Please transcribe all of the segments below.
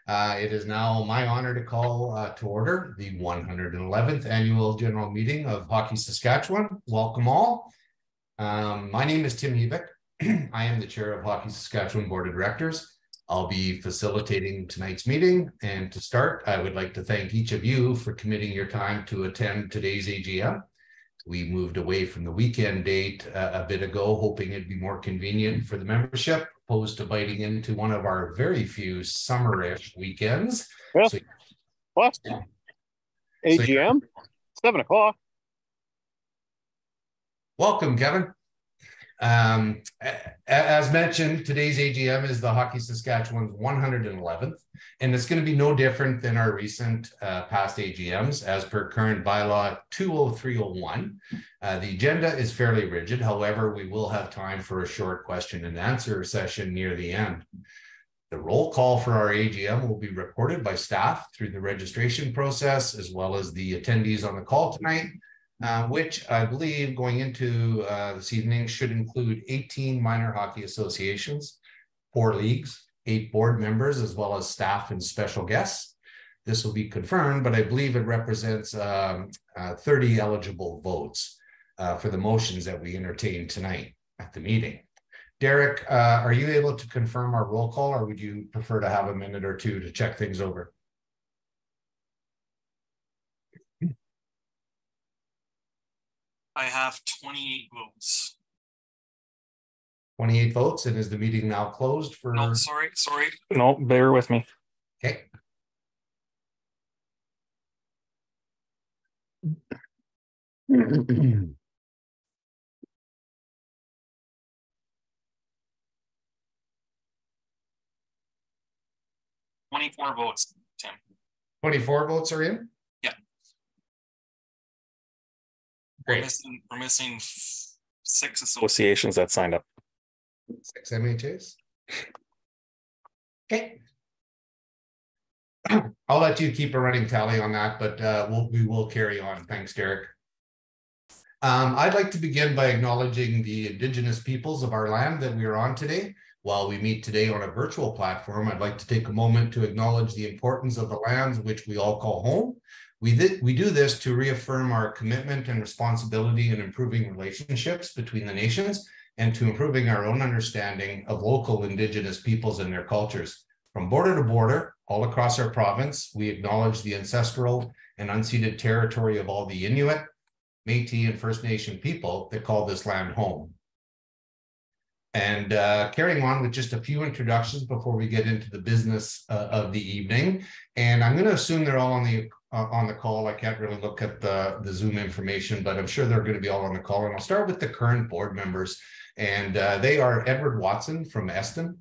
It is now my honor to call to order the 111th Annual General Meeting of Hockey Saskatchewan. Welcome all. My name is Tim Hebeck. I am the chair of Hockey Saskatchewan Board of Directors. I'll be facilitating tonight's meeting. And to start, I would like to thank each of you for committing your time to attend today's AGM. We moved away from the weekend date a bit ago, hoping it'd be more convenient for the membership, opposed to biting into one of our very few summer-ish weekends. Yeah. So, what? Yeah. AGM? 7 o'clock. Welcome, Kevin. As mentioned, today's AGM is the Hockey Saskatchewan's 111th, and it's going to be no different than our recent past AGMs as per current bylaw 20301. The agenda is fairly rigid. However, we will have time for a short question and answer session near the end. The roll call for our AGM will be recorded by staff through the registration process, as well as the attendees on the call tonight. Which I believe going into this evening should include 18 minor hockey associations, 4 leagues, 8 board members, as well as staff and special guests. This will be confirmed, but I believe it represents 30 eligible votes for the motions that we entertain tonight at the meeting. Derek, are you able to confirm our roll call, or would you prefer to have a minute or two to check things over? I have 28 votes. 28 votes, and is the meeting now closed for... No, sorry. No, bear with me. Okay. $24 votes, Tim. 24 votes are in? Yeah. Great. We're missing 6 associations that signed up. 6 MHAs. Okay. I'll let you keep a running tally on that, but we will carry on. Thanks, Derek. I'd like to begin by acknowledging the Indigenous peoples of our land that we are on today. While we meet today on a virtual platform, I'd like to take a moment to acknowledge the importance of the lands which we all call home. We do this to reaffirm our commitment and responsibility in improving relationships between the nations and to improving our own understanding of local Indigenous peoples and their cultures. From border to border, all across our province, we acknowledge the ancestral and unceded territory of all the Inuit, Métis, and First Nation people that call this land home. And carrying on with just a few introductions before we get into the business of the evening. And I'm going to assume they're all on the call. I can't really look at the Zoom information, but I'm sure they're going to be all on the call. And I'll start with the current board members. And they are Edward Watson from Eston,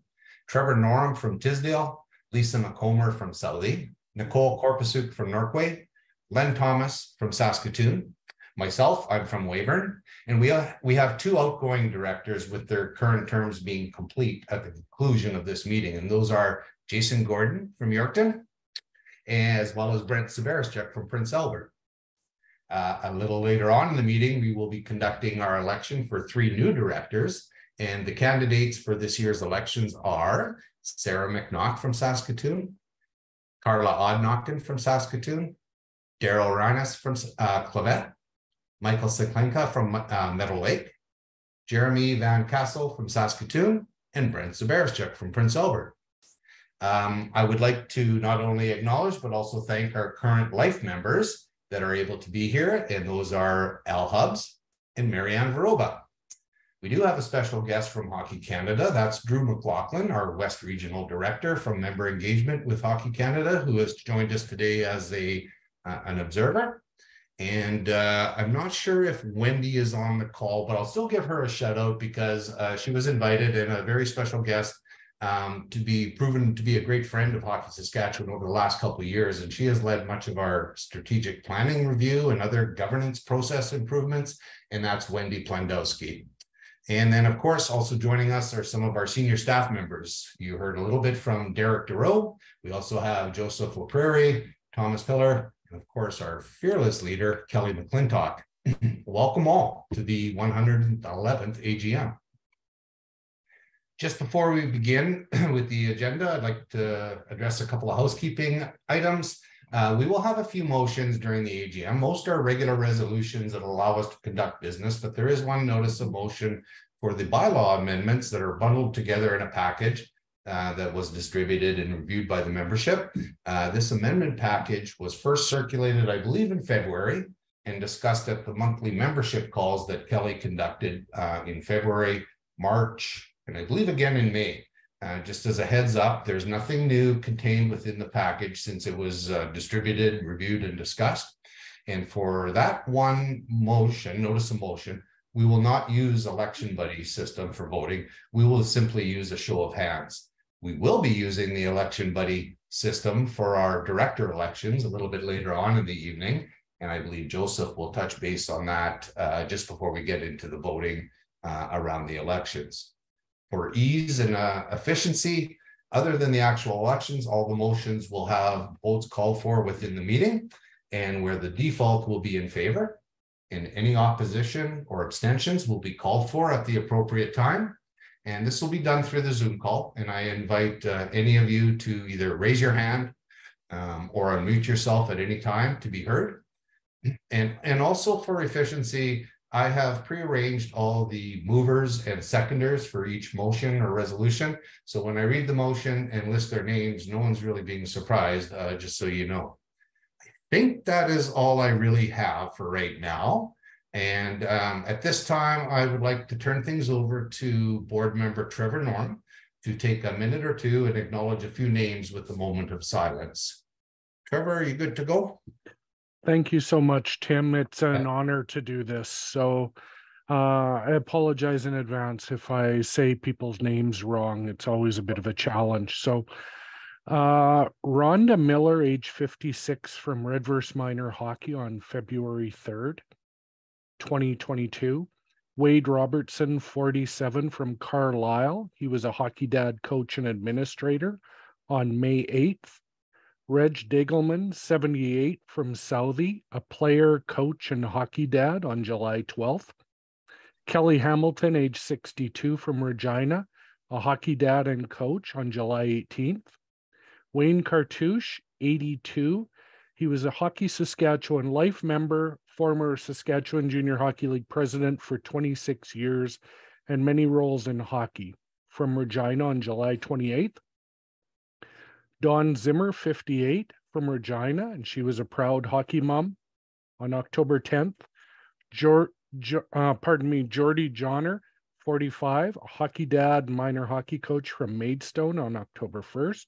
Trevor Norum from Tisdale, Lisa McComer from Southey, Nicole Korpasuk from Norquay, Len Thomas from Saskatoon. Myself, I'm from Weyburn, and we have 2 outgoing directors with their current terms being complete at the conclusion of this meeting, and those are Jason Gordon from Yorkton, as well as Brent Severschuk from Prince Albert. A little later on in the meeting, we will be conducting our election for 3 new directors, and the candidates for this year's elections are Sarah McNaught from Saskatoon, Carla Odnaughton from Saskatoon, Daryl Rhinus from Clavet, Michael Siklenka from Meadow Lake, Jeremy Van Kassel from Saskatoon, and Brent Severschuk from Prince Albert. I would like to not only acknowledge, but also thank our current life members that are able to be here, and those are Al Hubbs and Marianne Veroba. We do have a special guest from Hockey Canada. That's Drew McLaughlin, our West Regional Director from Member Engagement with Hockey Canada, who has joined us today as an observer. And I'm not sure if Wendy is on the call, but I'll still give her a shout out because she was invited, and a very special guest to be proven to be a great friend of Hockey Saskatchewan over the last couple of years. And she has led much of our strategic planning review and other governance process improvements. And that's Wendy Plandowski. And then, of course, also joining us are some of our senior staff members. You heard a little bit from Derek DeRoe. We also have Joseph LaPrairie, Thomas Pillar, and of course, our fearless leader, Kelly McClintock. Welcome all to the 111th AGM. Just before we begin with the agenda, I'd like to address a couple of housekeeping items. We will have a few motions during the AGM. Most are regular resolutions that allow us to conduct business, but there is one notice of motion for the bylaw amendments that are bundled together in a package that was distributed and reviewed by the membership. This amendment package was first circulated, I believe, in February and discussed at the monthly membership calls that Kelly conducted in February, March, and I believe again in May. Just as a heads up, there's nothing new contained within the package since it was distributed, reviewed, and discussed. And for that one motion, notice of motion, we will not use election buddy system for voting. We will simply use a show of hands. We will be using the election buddy system for our director elections a little bit later on in the evening. And I believe Joseph will touch base on that just before we get into the voting around the elections. For ease and efficiency, other than the actual elections, all the motions will have votes called for within the meeting, and where the default will be in favor, and any opposition or abstentions will be called for at the appropriate time. And this will be done through the Zoom call. And I invite any of you to either raise your hand or unmute yourself at any time to be heard. And also for efficiency, I have prearranged all the movers and seconders for each motion or resolution. So when I read the motion and list their names, no one's really being surprised, just so you know. I think that is all I really have for right now. And at this time, I would like to turn things over to board member Trevor Norm to take a minute or two and acknowledge a few names with a moment of silence. Trevor, are you good to go? Thank you so much, Tim. It's an honor to do this. So I apologize in advance if I say people's names wrong. It's always a bit of a challenge. So Rhonda Miller, age 56, from Redverse Minor Hockey on February 3rd, 2022. Wade Robertson, 47, from Carlisle. He was a hockey dad, coach, and administrator on May 8th. Reg Digelman, 78, from Southie, a player, coach, and hockey dad on July 12th. Kelly Hamilton, age 62, from Regina, a hockey dad and coach on July 18th. Wayne Cartouche, 82. He was a Hockey Saskatchewan Life member, former Saskatchewan Junior Hockey League president for 26 years, and many roles in hockey, from Regina on July 28th. Dawn Zimmer, 58, from Regina, and she was a proud hockey mom on October 10th. Jordy Johnner, 45, a hockey dad, minor hockey coach from Maidstone on October 1st.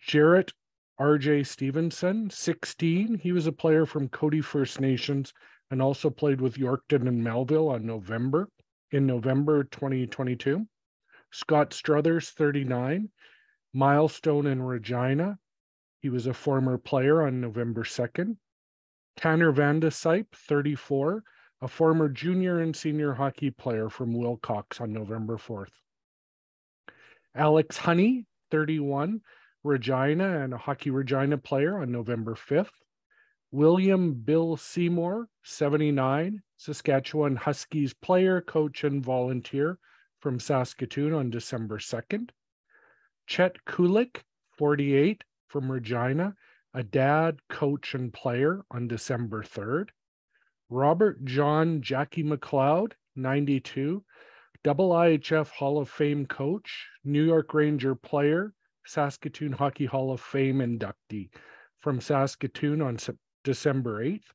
Jarrett RJ Stevenson, 16. He was a player from Cody First Nations and also played with Yorkton and Melville in November 2022. Scott Struthers, 39. Milestone in Regina. He was a former player on November 2nd. Tanner Vandesype, 34, a former junior and senior hockey player from Wilcox on November 4th. Alex Honey, 31, Regina and a Hockey Regina player on November 5th. William Bill Seymour, 79, Saskatchewan Huskies player, coach, and volunteer from Saskatoon on December 2nd. Chet Kulik, 48, from Regina, a dad, coach, and player on December 3rd. Robert John Jackie McLeod, 92, double IHF Hall of Fame coach, New York Ranger player, Saskatoon Hockey Hall of Fame inductee from Saskatoon on December 8th.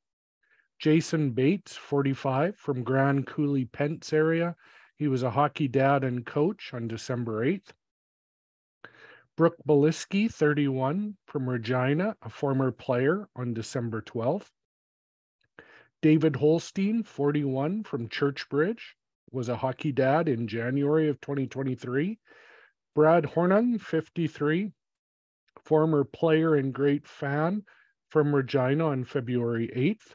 Jason Bates, 45, from Grand Coulee, Pence area. He was a hockey dad and coach on December 8th. Brooke Beliski, 31, from Regina, a former player on December 12th. David Holstein, 41, from Churchbridge, was a hockey dad in January of 2023. Brad Hornung, 53, former player and great fan from Regina on February 8th.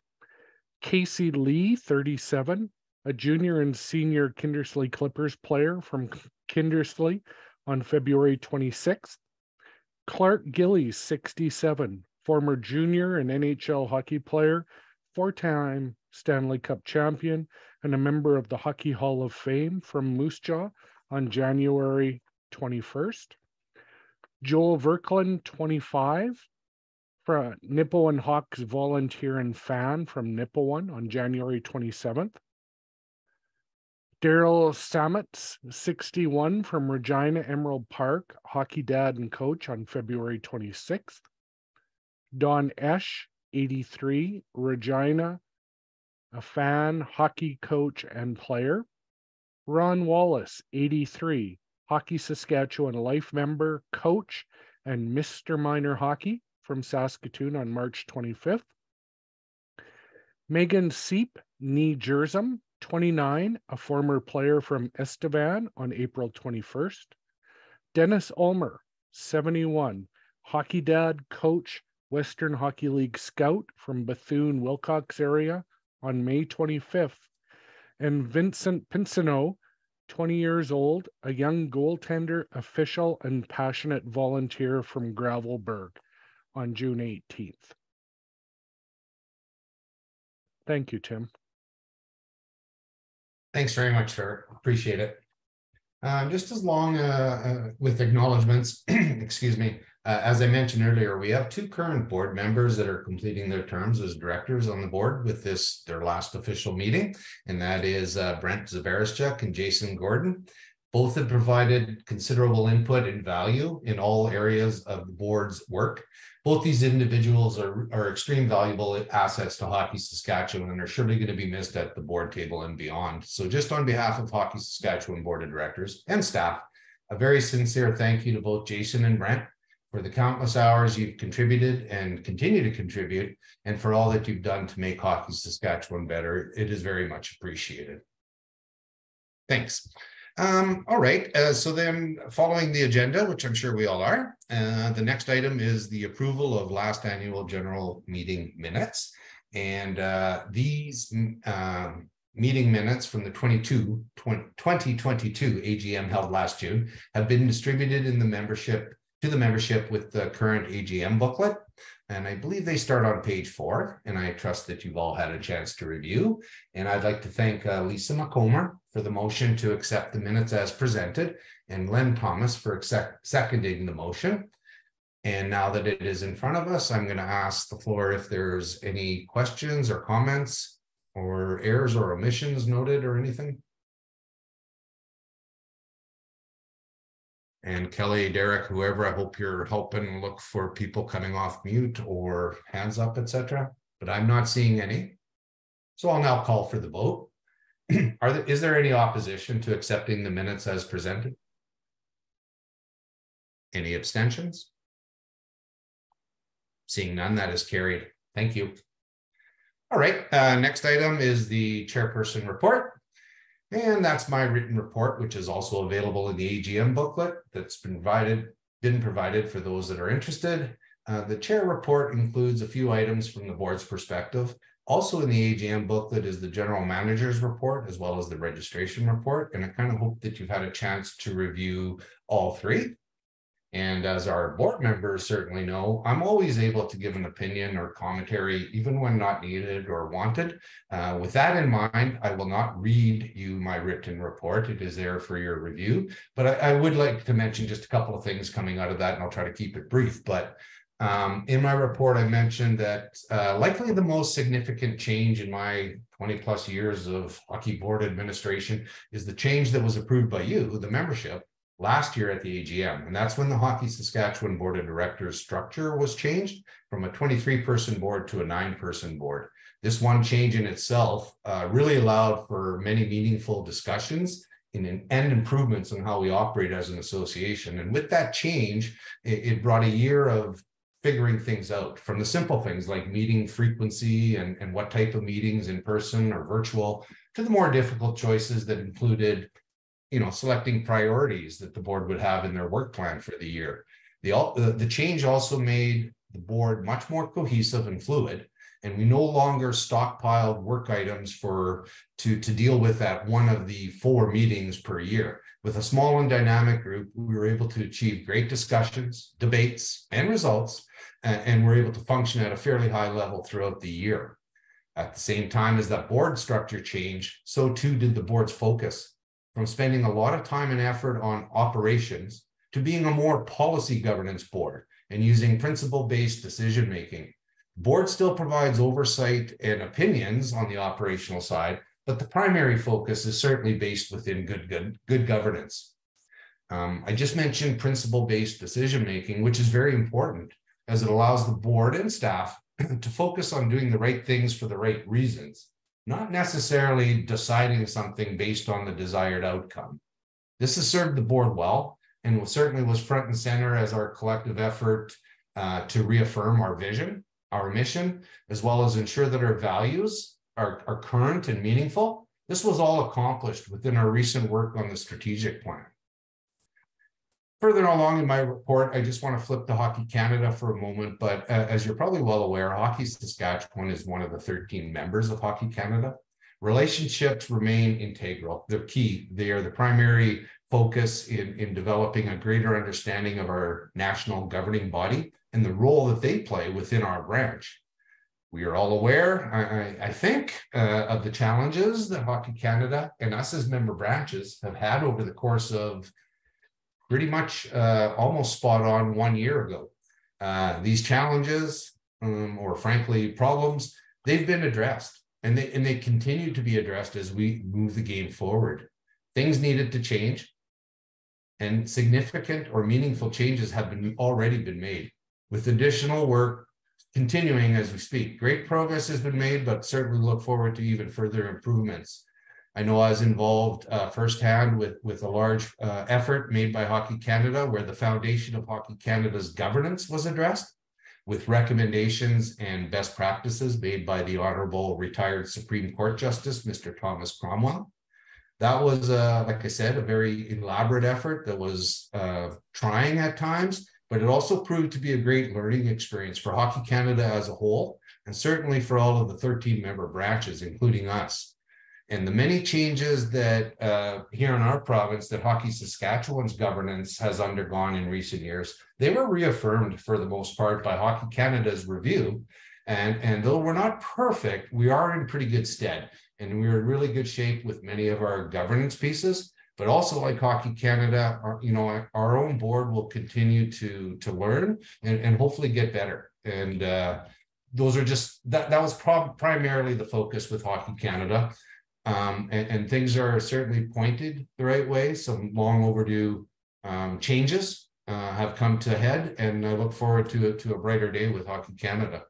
Casey Lee, 37, a junior and senior Kindersley Clippers player from Kindersley on February 26th. Clark Gillies, 67, former junior and NHL hockey player, four-time Stanley Cup champion, and a member of the Hockey Hall of Fame from Moose Jaw on January 21st. Joel Verkland, 25, from Nipawin Hawks volunteer and fan from Nipawin on January 27th. Daryl Stamets, 61, from Regina Emerald Park, hockey dad and coach on February 26th. Don Esch, 83, Regina, a fan, hockey coach, and player. Ron Wallace, 83, Hockey Saskatchewan life member, coach, and Mr. Minor Hockey from Saskatoon on March 25th. Megan Seep, Nee Jersum, 29, a former player from Estevan on April 21st. Dennis Ulmer, 71, hockey dad, coach, Western Hockey League scout from Bethune-Wilcox area on May 25th. And Vincent Pinsino, 20 years old, a young goaltender, official, and passionate volunteer from Gravelburg on June 18th. Thank you, Tim. Thanks very much, sir. Appreciate it. Just as long with acknowledgements, excuse me, as I mentioned earlier, we have 2 current board members that are completing their terms as directors on the board with this, their last official meeting, and that is Brent Zabaraschuk and Jason Gordon. Both have provided considerable input and value in all areas of the board's work. Both these individuals are extreme valuable assets to Hockey Saskatchewan and are surely going to be missed at the board table and beyond. So just on behalf of Hockey Saskatchewan Board of Directors and staff, a very sincere thank you to both Jason and Brent for the countless hours you've contributed and continue to contribute, and for all that you've done to make Hockey Saskatchewan better. It is very much appreciated. Thanks. All right, so then following the agenda, which I'm sure we all are, the next item is the approval of last annual general meeting minutes. And these meeting minutes from the 2022 AGM held last June have been distributed in the membership with the current AGM booklet. And I believe they start on page 4, and I trust that you've all had a chance to review. And I'd like to thank Lisa McComber for the motion to accept the minutes as presented, and Len Thomas for seconding the motion. And now that it is in front of us, I'm going to ask the floor if there's any questions or comments or errors or omissions noted or anything. And Kelly, Derek, whoever, I hope you're helping look for people coming off mute or hands up, etc. But I'm not seeing any. So I'll now call for the vote. Is there any opposition to accepting the minutes as presented? Any abstentions? Seeing none, that is carried. Thank you. All right, next item is the chairperson report. And that's my written report, which is also available in the AGM booklet that's been provided for those that are interested. The chair report includes a few items from the board's perspective. Also in the AGM booklet is the general manager's report, as well as the registration report. And I kind of hope that you've had a chance to review all 3. And as our board members certainly know, I'm always able to give an opinion or commentary, even when not needed or wanted. With that in mind, I will not read you my written report. It is there for your review. But I would like to mention just a couple of things coming out of that, and I'll try to keep it brief. But in my report, I mentioned that likely the most significant change in my 20+ years of hockey board administration is the change that was approved by you, the membership, last year at the AGM. And that's when the Hockey Saskatchewan Board of Directors structure was changed from a 23-person board to a 9-person board. This one change in itself really allowed for many meaningful discussions and improvements on how we operate as an association. And with that change, it brought a year of figuring things out, from the simple things like meeting frequency and what type of meetings, in person or virtual, to the more difficult choices that included selecting priorities that the board would have in their work plan for the year. The change also made the board much more cohesive and fluid, and we no longer stockpiled work items to deal with at one of the 4 meetings per year. With a small and dynamic group, we were able to achieve great discussions, debates, and results, and we're able to function at a fairly high level throughout the year. At the same time as that board structure changed, so too did the board's focus. from spending a lot of time and effort on operations to being a more policy governance board and using principle-based decision-making. The board still provides oversight and opinions on the operational side, but the primary focus is certainly based within good governance. I just mentioned principle-based decision-making, which is very important as it allows the board and staff to focus on doing the right things for the right reasons, not necessarily deciding something based on the desired outcome. This has served the board well and certainly was front and center as our collective effort to reaffirm our vision, our mission, as well as ensure that our values are current and meaningful. This was all accomplished within our recent work on the strategic plan. Further along in my report, I just want to flip to Hockey Canada for a moment, but as you're probably well aware, Hockey Saskatchewan is one of the 13 members of Hockey Canada. Relationships remain integral. They're key. They are the primary focus in developing a greater understanding of our national governing body and the role that they play within our branch. We are all aware, I think, of the challenges that Hockey Canada and us as member branches have had over the course of pretty much almost spot on 1 year ago. These challenges, or frankly problems, they've been addressed, and they continue to be addressed as we move the game forward. Things needed to change, and significant or meaningful changes have already been made, with additional work continuing as we speak. Great progress has been made, but certainly look forward to even further improvements. I know I was involved firsthand with a large effort made by Hockey Canada, where the foundation of Hockey Canada's governance was addressed, with recommendations and best practices made by the Honorable retired Supreme Court Justice, Mr. Thomas Cromwell. That was, like I said, a very elaborate effort that was trying at times, but it also proved to be a great learning experience for Hockey Canada as a whole, and certainly for all of the 13 member branches, including us. And the many changes that here in our province that Hockey Saskatchewan's governance has undergone in recent years, they were reaffirmed for the most part by Hockey Canada's review. And though we're not perfect, we are in pretty good stead. And we're in really good shape with many of our governance pieces. But also, like Hockey Canada, our own board will continue to learn and hopefully get better. And those are just, that was primarily the focus with Hockey Canada. And things are certainly pointed the right way. Some long overdue changes have come to head, and I look forward to a brighter day with Hockey Canada.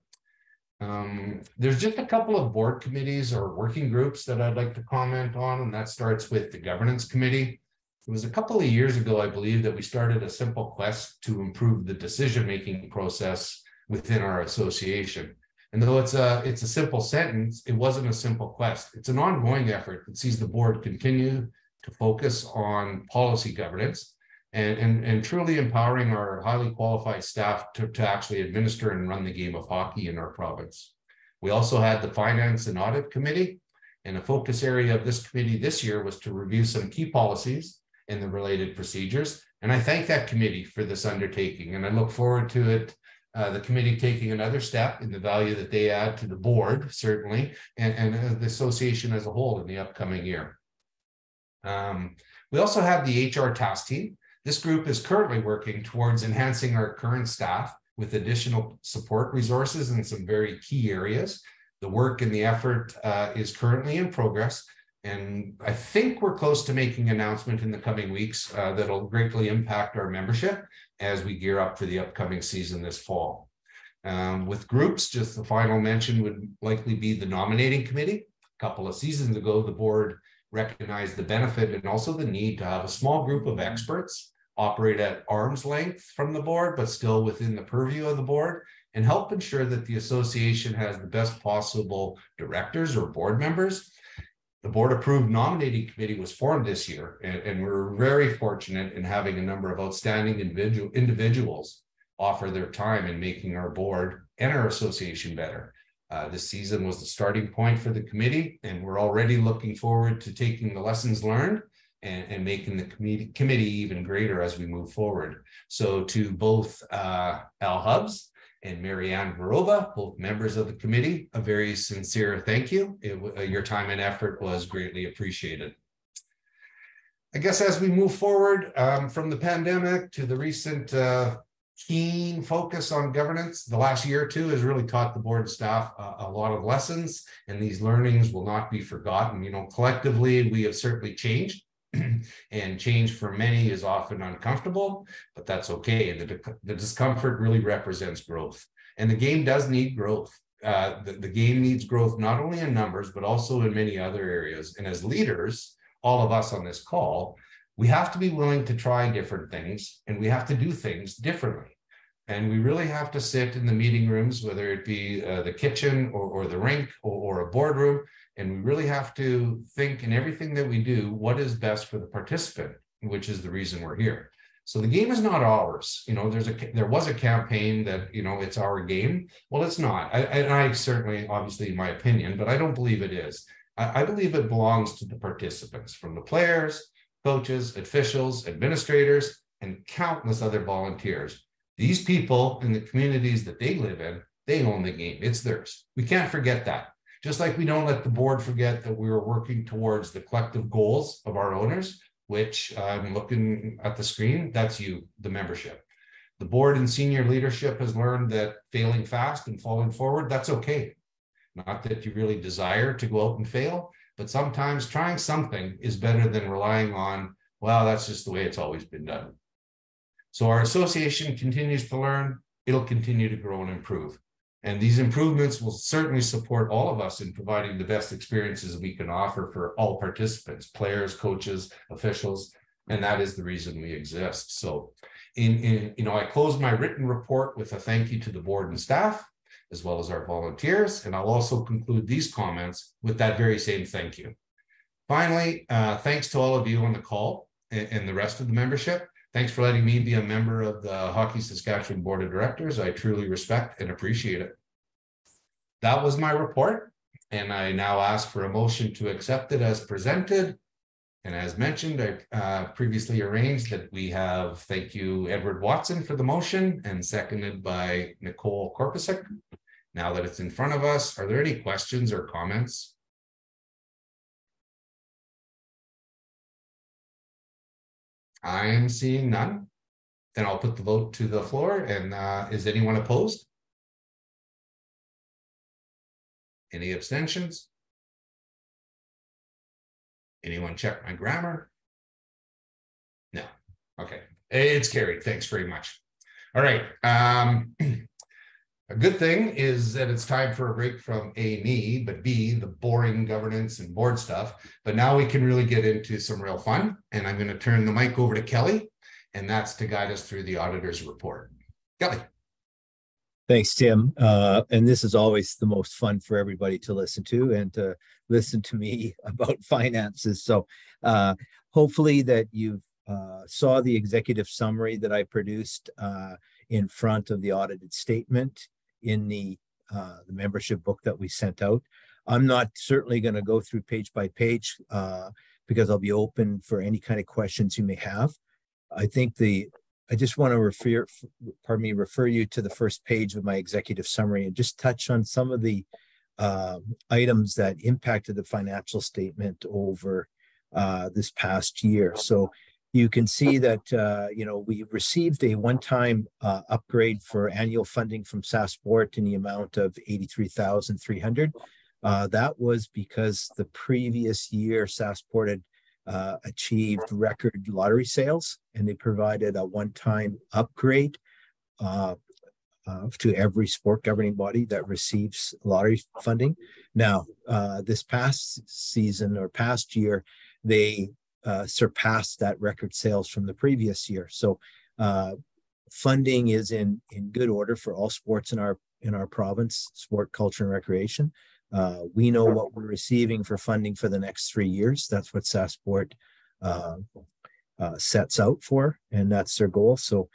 There's just a couple of board committees or working groups that I'd like to comment on, and that starts with the governance committee. It was a couple of years ago, I believe, that we started a simple quest to improve the decision-making process within our association. And though it's a simple sentence, it wasn't a simple quest. It's an ongoing effort that sees the board continue to focus on policy governance and truly empowering our highly qualified staff to actually administer and run the game of hockey in our province. We also had the Finance and Audit Committee, and a focus area of this committee this year was to review some key policies and the related procedures. And I thank that committee for this undertaking, and I look forward to it. The committee taking another step in the value that they add to the board, certainly, and the association as a whole in the upcoming year. We also have the HR task team. This group is currently working towards enhancing our current staff with additional support resources in some very key areas. The work and the effort is currently in progress, and I think we're close to making an announcement in the coming weeks that'll greatly impact our membership as we gear up for the upcoming season this fall. With groups, just the final mention would likely be the nominating committee. A couple of seasons ago, the board recognized the benefit and also the need to have a small group of experts operate at arm's length from the board, but still within the purview of the board, and help ensure that the association has the best possible directors or board members. The board-approved nominating committee was formed this year, and we're very fortunate in having a number of outstanding individuals offer their time in making our board and our association better. This season was the starting point for the committee, and we're already looking forward to taking the lessons learned and making the committee even greater as we move forward. So to both Al Hubbs and Marianne Verova, both members of the committee, a very sincere thank you. Your time and effort was greatly appreciated. I guess as we move forward from the pandemic to the recent keen focus on governance, the last year or two has really taught the board staff a lot of lessons, and these learnings will not be forgotten. You know, collectively, we have certainly changed, and change for many is often uncomfortable, but that's okay. The discomfort really represents growth, and the game does need growth. The game needs growth not only in numbers, but also in many other areas. And as leaders, all of us on this call, we have to be willing to try different things, and we have to do things differently. And we really have to sit in the meeting rooms, whether it be the kitchen or the rink or a boardroom, and we really have to think in everything that we do, what is best for the participant, which is the reason we're here. So the game is not ours. You know, there was a campaign that, you know, it's our game. Well, it's not. I certainly, obviously, in my opinion, but I don't believe it is. I believe it belongs to the participants, from the players, coaches, officials, administrators, and countless other volunteers. These people in the communities that they live in, they own the game. It's theirs. We can't forget that. Just like we don't let the board forget that we were working towards the collective goals of our owners, which I'm looking at the screen, that's you, the membership. The board and senior leadership has learned that failing fast and falling forward, that's okay. Not that you really desire to go out and fail, but sometimes trying something is better than relying on, well, that's just the way it's always been done. So our association continues to learn, it'll continue to grow and improve. And these improvements will certainly support all of us in providing the best experiences we can offer for all participants, players, coaches, officials, and that is the reason we exist. So I close my written report with a thank you to the board and staff, as well as our volunteers, and I'll also conclude these comments with that very same thank you. Finally, thanks to all of you on the call and the rest of the membership. Thanks for letting me be a member of the Hockey Saskatchewan Board of Directors. I truly respect and appreciate it. That was my report, and I now ask for a motion to accept it as presented. And as mentioned, I previously arranged that we have, thank you, Edward Watson for the motion, and seconded by Nicole Korpasek. Now that it's in front of us, are there any questions or comments? I am seeing none. Then I'll put the vote to the floor. And is anyone opposed? Any abstentions? Anyone check my grammar? No. Okay. It's carried. Thanks very much. All right. A good thing is that it's time for a break from A, me, but B, the boring governance and board stuff. But now we can really get into some real fun. And I'm going to turn the mic over to Kelly, and that's to guide us through the auditor's report. Kelly. Thanks, Tim. And this is always the most fun for everybody to listen to, and to listen to me about finances. So hopefully that you've saw the executive summary that I produced in front of the audited statement in the membership book that we sent out. I'm not certainly going to go through page by page because I'll be open for any kind of questions you may have. I just want to refer you to the first page of my executive summary and just touch on some of the items that impacted the financial statement over this past year. So you can see that, we received a one-time upgrade for annual funding from Sasport in the amount of $83,300. That was because the previous year Sasport had achieved record lottery sales, and they provided a one-time upgrade to every sport governing body that receives lottery funding. Now, this past season or past year, they surpassed that record sales from the previous year. So funding is in good order for all sports in our province, sport, culture, and recreation. We know what we're receiving for funding for the next 3 years. That's what Sasport sets out for, and that's their goal. So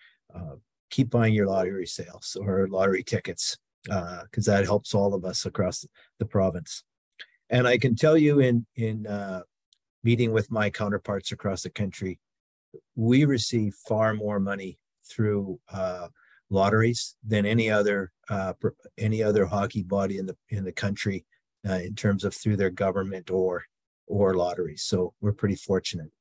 keep buying your lottery sales or lottery tickets, because that helps all of us across the province. And I can tell you in meeting with my counterparts across the country, we receive far more money through lotteries than any other hockey body in the country in terms of through their government or lotteries. So we're pretty fortunate.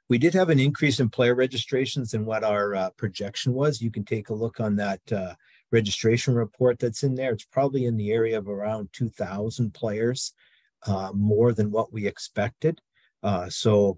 We did have an increase in player registrations than what our projection was. You can take a look on that registration report that's in there. It's probably in the area of around 2,000 players, more than what we expected. So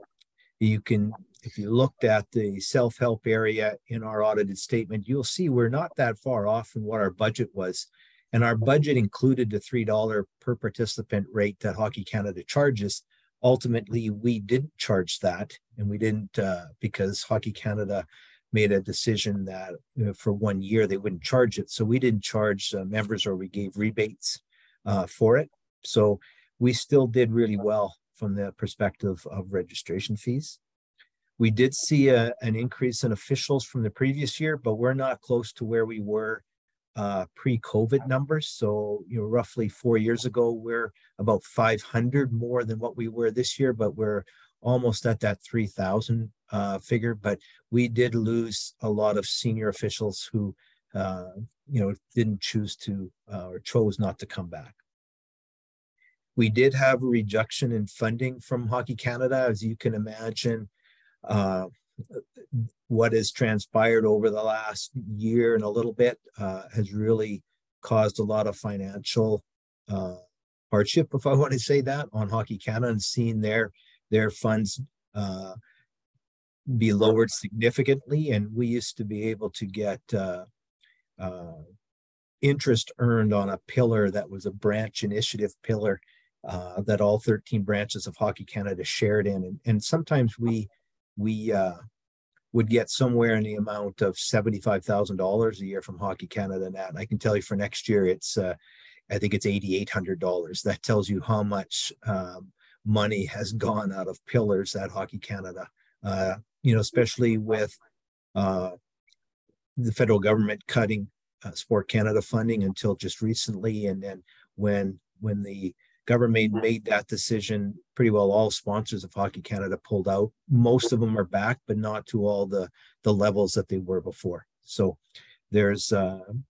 you can, if you looked at the self-help area in our audited statement, you'll see we're not that far off from what our budget was. And our budget included the $3 per participant rate that Hockey Canada charges. Ultimately, we didn't charge that, and we didn't because Hockey Canada made a decision that for 1 year they wouldn't charge it. So we didn't charge members, or we gave rebates for it. So we still did really well from the perspective of registration fees. We did see an increase in officials from the previous year, but we're not close to where we were pre-COVID numbers. So, roughly 4 years ago, we're about 500 more than what we were this year, but we're almost at that 3,000 figure. But we did lose a lot of senior officials who, didn't choose to or chose not to come back. We did have a reduction in funding from Hockey Canada, as you can imagine. What has transpired over the last year and a little bit has really caused a lot of financial hardship, if I want to say that, on Hockey Canada, and seeing their funds be lowered significantly. And we used to be able to get interest earned on a pillar that was a branch initiative pillar that all 13 branches of Hockey Canada shared in. And sometimes we would get somewhere in the amount of $75,000 a year from Hockey Canada. And I can tell you for next year, I think it's $8,800. That tells you how much money has gone out of pillars at Hockey Canada, especially with the federal government cutting Sport Canada funding until just recently. And then when the government made that decision, pretty well all sponsors of Hockey Canada pulled out. Most of them are back, but not to all the levels that they were before. So there's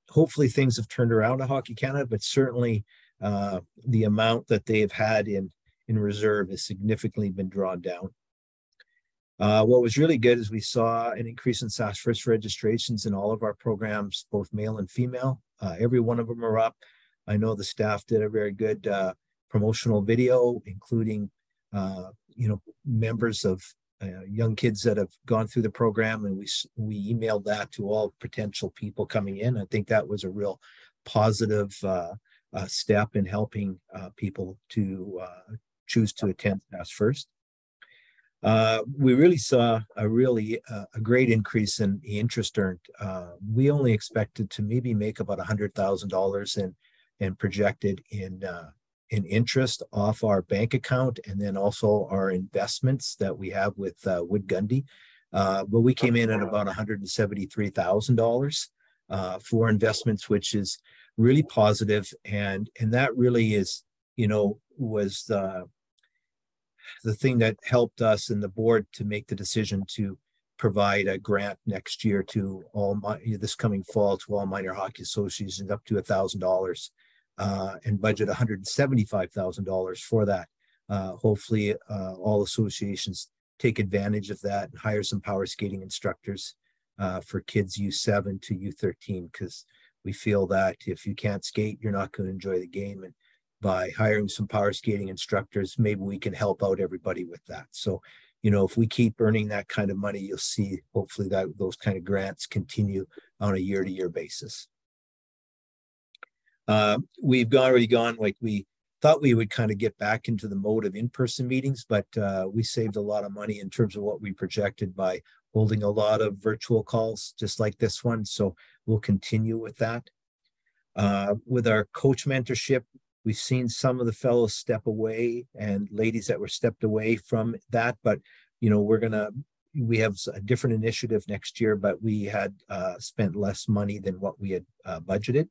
hopefully things have turned around at Hockey Canada, but certainly the amount that they have had in reserve has significantly been drawn down. What was really good is we saw an increase in SAS First registrations in all of our programs, both male and female. Every one of them are up. I know the staff did a very good promotional video, including members of young kids that have gone through the program, and we emailed that to all potential people coming in. I think that was a real positive step in helping people to choose to attend SAS First. We really saw a great increase in the interest earned. We only expected to maybe make about $100,000 and projected in interest off our bank account, and then also our investments that we have with Wood Gundy. But we came in at about $173,000 for investments, which is really positive. And that really is, was the thing that helped us and the board to make the decision to provide a grant next year to this coming fall to all minor hockey associations up to $1,000. And budget $175,000 for that. Hopefully, all associations take advantage of that and hire some power skating instructors for kids U7 to U13, because we feel that if you can't skate, you're not going to enjoy the game. And by hiring some power skating instructors, maybe we can help out everybody with that. So, if we keep earning that kind of money, you'll see hopefully that those kind of grants continue on a year-to-year basis. We've already gone, like we thought we would kind of get back into the mode of in-person meetings, but we saved a lot of money in terms of what we projected by holding a lot of virtual calls, just like this one. So we'll continue with that. With our coach mentorship, we've seen some of the fellows step away and ladies that were stepped away from that, but we have a different initiative next year, but we had spent less money than what we had budgeted.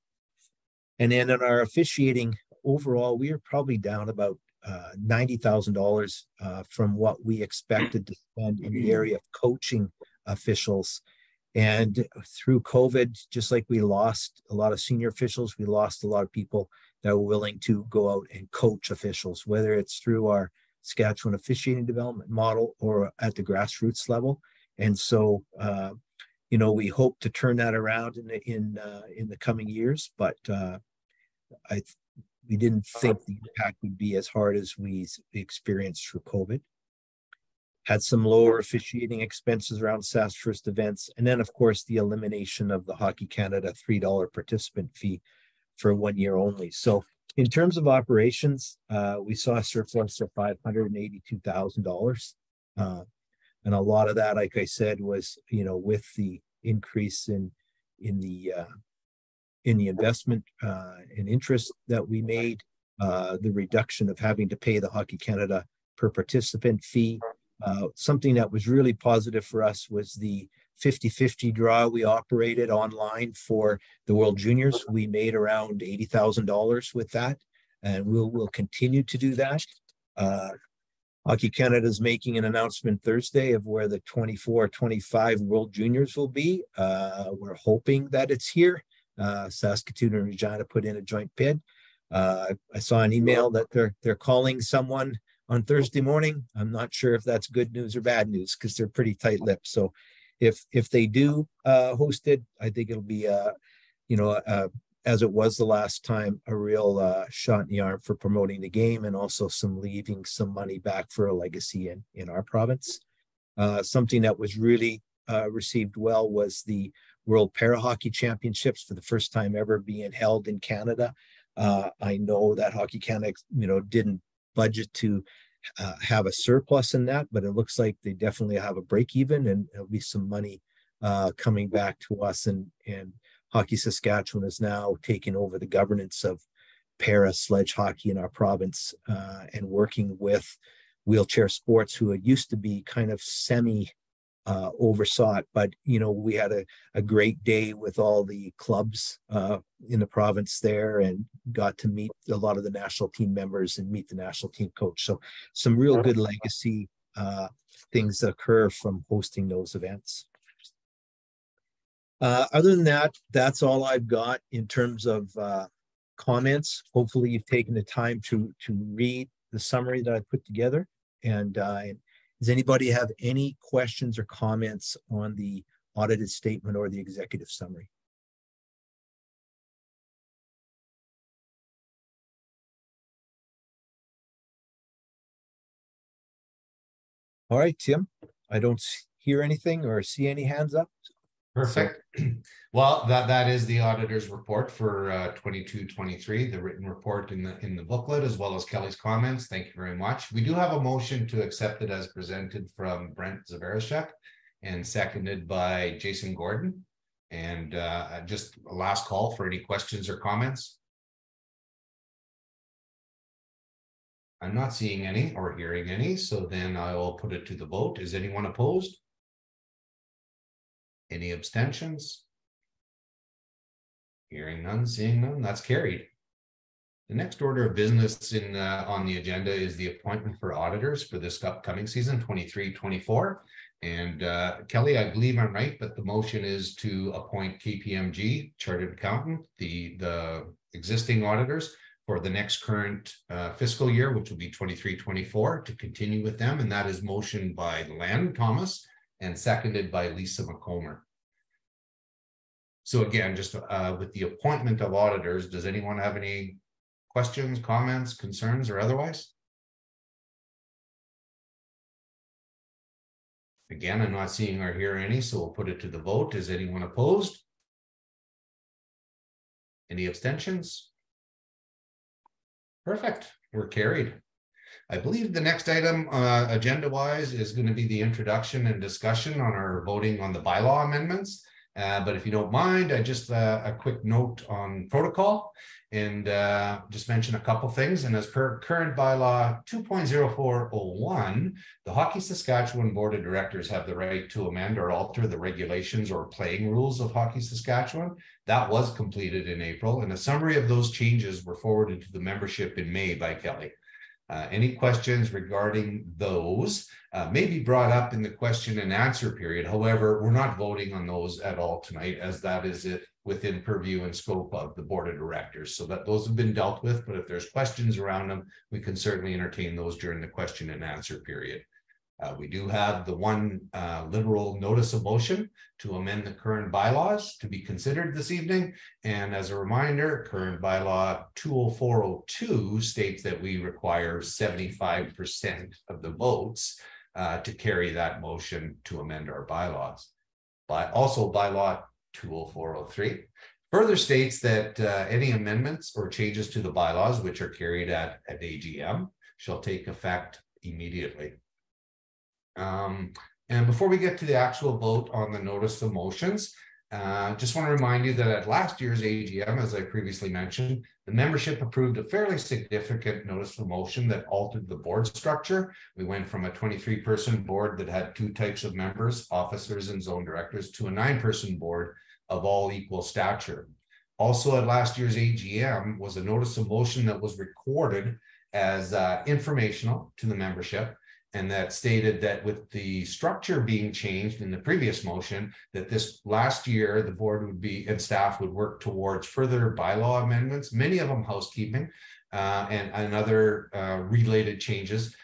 And then in our officiating overall, we are probably down about $90,000 from what we expected to spend in the area of coaching officials. And through COVID, just like we lost a lot of senior officials, we lost a lot of people that were willing to go out and coach officials, whether it's through our Saskatchewan officiating development model or at the grassroots level. And so, we hope to turn that around in the coming years, but we didn't think the impact would be as hard as we experienced through COVID. Had some lower officiating expenses around SAS first events, and then of course the elimination of the Hockey Canada $3 participant fee for 1 year only. So in terms of operations, we saw a surplus of $582,000. And a lot of that, like I said, was, with the increase in the investment and interest that we made, the reduction of having to pay the Hockey Canada per participant fee. Something that was really positive for us was the 50-50 draw we operated online for the World Juniors. We made around $80,000 with that, and we'll continue to do that. Hockey Canada is making an announcement Thursday of where the 24-25 World Juniors will be. We're hoping that it's here. Saskatoon and Regina put in a joint bid. I saw an email that they're calling someone on Thursday morning. I'm not sure if that's good news or bad news because they're pretty tight-lipped. So if they do host it, I think it'll be as it was the last time, a real shot in the arm for promoting the game and also leaving some money back for a legacy in our province. Something that was really received well was the World Para Hockey Championships, for the first time ever being held in Canada. I know that Hockey Canada, didn't budget to have a surplus in that, but it looks like they definitely have a break even, and there'll be some money coming back to us. And Hockey Saskatchewan is now taking over the governance of para sledge hockey in our province, and working with Wheelchair Sports, who had used to be kind of semi oversaw it. But we had a great day with all the clubs in the province there, and got to meet a lot of the national team members and meet the national team coach. So some real good legacy things that occur from hosting those events. Other than that, that's all I've got in terms of comments. Hopefully you've taken the time to read the summary that I put together. And does anybody have any questions or comments on the audited statement or the executive summary? All right, Tim, I don't hear anything or see any hands up. Perfect. Well, that is the auditor's report for 22-23, the written report in the booklet, as well as Kelly's comments. Thank you very much. We do have a motion to accept it as presented from Brent Zavarashek and seconded by Jason Gordon. And just a last call for any questions or comments. I'm not seeing any or hearing any, so then I will put it to the vote. Is anyone opposed? Any abstentions? Hearing none, seeing none, that's carried. The next order of business on the agenda is the appointment for auditors for this upcoming season, 23-24. And Kelly, I believe I'm right, but the motion is to appoint KPMG, Chartered Accountant, the existing auditors for the next current fiscal year, which will be 23-24, to continue with them. And that is motioned by Len Thomas and seconded by Lisa McComer. So again, just with the appointment of auditors, does anyone have any questions, comments, concerns, or otherwise? Again, I'm not seeing or hearing any, so we'll put it to the vote. Is anyone opposed? Any abstentions? Perfect, we're carried. I believe the next item agenda-wise is going to be the introduction and discussion on our voting on the bylaw amendments. But if you don't mind, I just a quick note on protocol and just mention a couple things. And as per current bylaw 2.0401, the Hockey Saskatchewan Board of Directors have the right to amend or alter the regulations or playing rules of Hockey Saskatchewan. That was completed in April, and a summary of those changes were forwarded to the membership in May by Kelly. Any questions regarding those may be brought up in the question and answer period. However, we're not voting on those at all tonight, as that is it within purview and scope of the board of directors. So that those have been dealt with, but if there's questions around them, we can certainly entertain those during the question and answer period. We do have the one literal notice of motion to amend the current bylaws to be considered this evening. And as a reminder, current bylaw 20402 states that we require 75% of the votes to carry that motion to amend our bylaws. But also bylaw 20403 further states that any amendments or changes to the bylaws which are carried at AGM shall take effect immediately. And before we get to the actual vote on the notice of motions, just want to remind you that at last year's AGM, as I previously mentioned, the membership approved a fairly significant notice of motion that altered the board structure. We went from a 23-person board that had 2 types of members, officers and zone directors, to a 9-person board of all equal stature. Also at last year's AGM was a notice of motion that was recorded as informational to the membership, and that stated that with the structure being changed in the previous motion, that this last year the board would be and staff would work towards further bylaw amendments, many of them housekeeping, and other related changes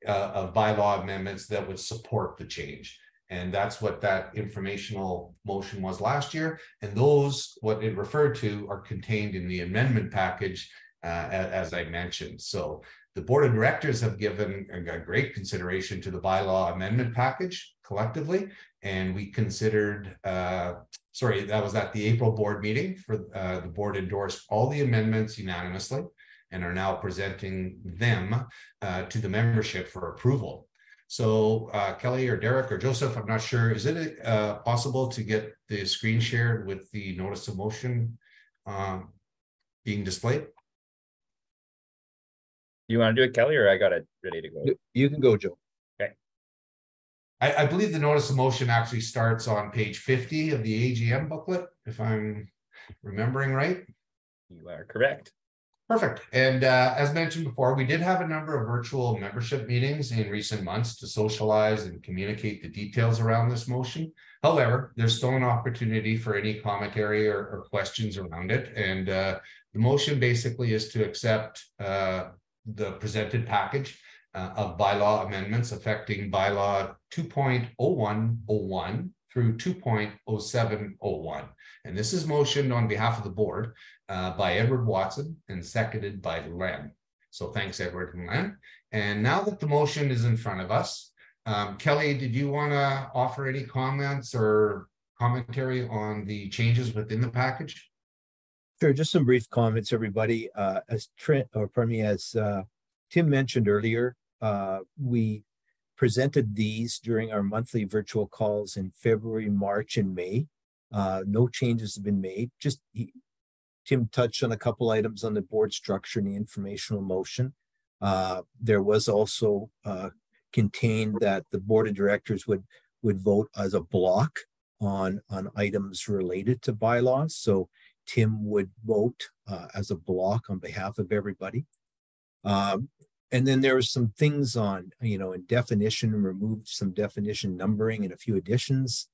of bylaw amendments that would support the change. And that's what that informational motion was last year. And those, what it referred to, are contained in the amendment package, as I mentioned. So the board of directors have given a great consideration to the bylaw amendment package collectively. And we considered, sorry, that was at the April board meeting for the board endorsed all the amendments unanimously and are now presenting them to the membership for approval. So Kelly or Derek or Joseph, I'm not sure, is it possible to get the screen shared with the notice of motion being displayed? You want to do it, Kelly, or I got it ready to go? You can go, Joe. Okay. I believe the notice of motion actually starts on page 50 of the AGM booklet, if I'm remembering right. You are correct. Perfect. And as mentioned before, we did have a number of virtual membership meetings in recent months to socialize and communicate the details around this motion. However, there's still an opportunity for any commentary or questions around it. And the motion basically is to accept the presented package of bylaw amendments affecting bylaw 2.0101 through 2.0701. And this is motioned on behalf of the board by Edward Watson and seconded by Len. So thanks, Edward and Len. And now that the motion is in front of us, Kelly, did you want to offer any comments or commentary on the changes within the package? Sure, just some brief comments, everybody. As Tim mentioned earlier, we presented these during our monthly virtual calls in February, March, and May. No changes have been made. Tim touched on a couple items on the board structure and the informational motion. There was also contained that the board of directors would vote as a block on items related to bylaws. So Tim would vote as a block on behalf of everybody. And then there were some things on, in definition, removed some definition numbering and a few additions.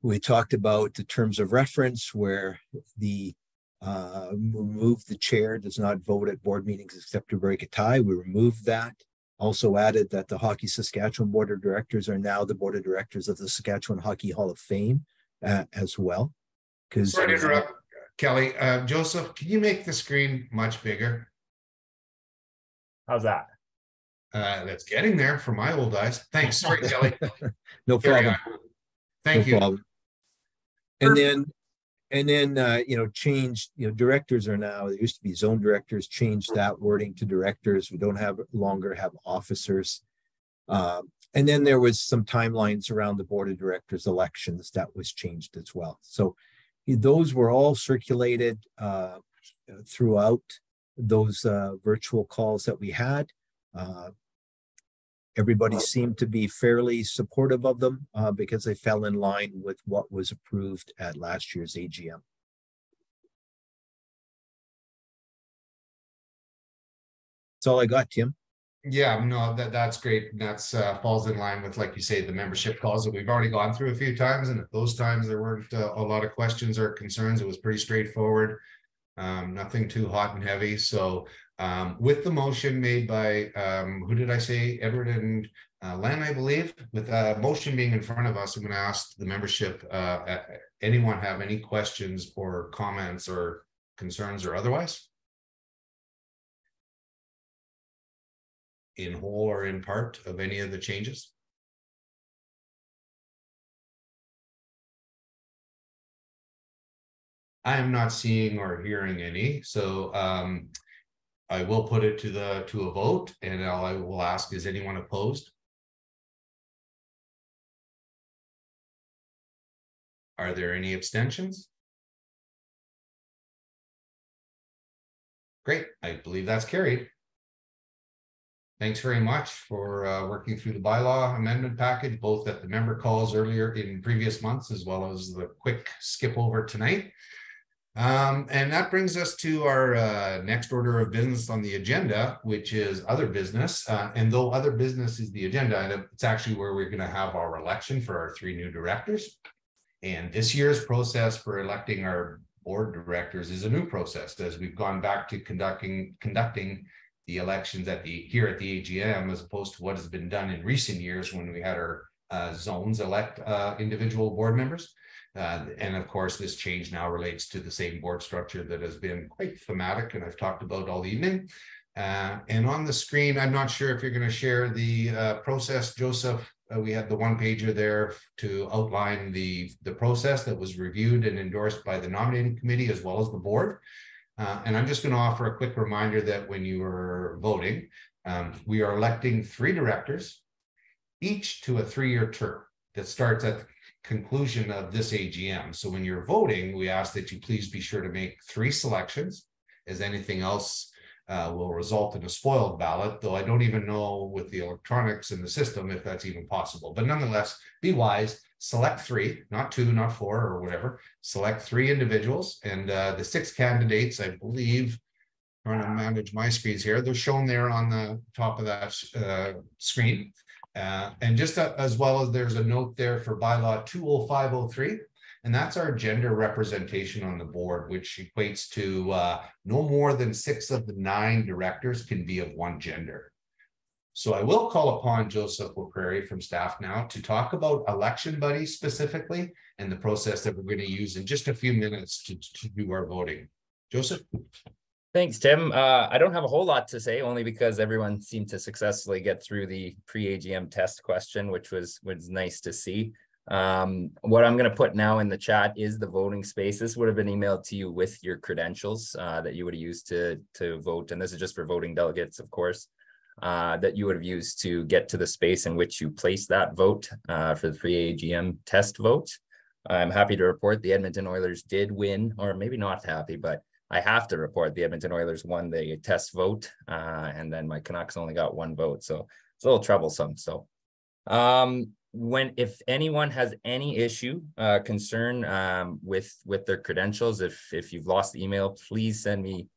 We talked about the terms of reference where the remove the chair does not vote at board meetings except to break a tie. We removed that. Also added that the Hockey Saskatchewan Board of Directors are now the Board of Directors of the Saskatchewan Hockey Hall of Fame as well. Sorry to interrupt, Kelly. Joseph, can you make the screen much bigger? How's that? That's getting there for my old eyes. Thanks. Sorry, Kelly. No problem. Thank you. Problem. And then, changed, directors are now, there used to be zone directors, changed that wording to directors. We don't longer have officers. And then there was some timelines around the board of directors elections that was changed as well. So those were all circulated throughout those virtual calls that we had. Everybody seemed to be fairly supportive of them because they fell in line with what was approved at last year's AGM. all I got, Tim. Yeah, no, that's great. And that's falls in line with, like you say, the membership calls that we've already gone through a few times. And at those times there weren't a lot of questions or concerns. It was pretty straightforward. Nothing too hot and heavy. So with the motion made by who did I say? Edward and Len, I believe. With a motion being in front of us, I'm going to ask the membership, anyone have any questions or comments or concerns or otherwise? In whole or in part of any of the changes? I am not seeing or hearing any, so I will put it to a vote, and I will ask, is anyone opposed? Are there any abstentions? Great, I believe that's carried. Thanks very much for working through the bylaw amendment package, both at the member calls earlier in previous months, as well as the quick skip over tonight. And that brings us to our next order of business on the agenda, which is other business. And though other business is the agenda, it's actually where we're going to have our election for our 3 new directors. And this year's process for electing our board directors is a new process, as we've gone back to conducting the elections here at the AGM, as opposed to what has been done in recent years when we had our zones elect individual board members. And of course, this change now relates to the same board structure that has been quite thematic and I've talked about all evening. And on the screen, I'm not sure if you're going to share the process, Joseph. We had the one pager there to outline the process that was reviewed and endorsed by the nominating committee as well as the board. And I'm just going to offer a quick reminder that when you are voting, we are electing 3 directors, each to a 3-year term that starts at the conclusion of this AGM. So when you're voting, we ask that you please be sure to make 3 selections, as anything else will result in a spoiled ballot, though I don't even know with the electronics in the system if that's even possible. But nonetheless, be wise, select 3, not 2, not 4 or whatever. Select 3 individuals, and the 6 candidates, I believe, trying to manage my screens here, they're shown there on the top of that screen. And just as well as there's a note there for bylaw 20503, and that's our gender representation on the board, which equates to no more than 6 of the 9 directors can be of one gender. So I will call upon Joseph LaPrairie from staff now to talk about election buddies specifically and the process that we're going to use in just a few minutes to do our voting. Joseph? Thanks, Tim. I don't have a whole lot to say, only because everyone seemed to successfully get through the pre-AGM test question, which was nice to see. What I'm going to put now in the chat is the voting space. This would have been emailed to you with your credentials that you would have used to vote. And this is just for voting delegates, of course, that you would have used to get to the space in which you place that vote for the pre-AGM test vote. I'm happy to report the Edmonton Oilers did win, or maybe not happy, but I have to report the Edmonton Oilers won the test vote, and then my Canucks only got 1 vote. So it's a little troublesome. So if anyone has any issue, concern with their credentials, if you've lost the email, please send me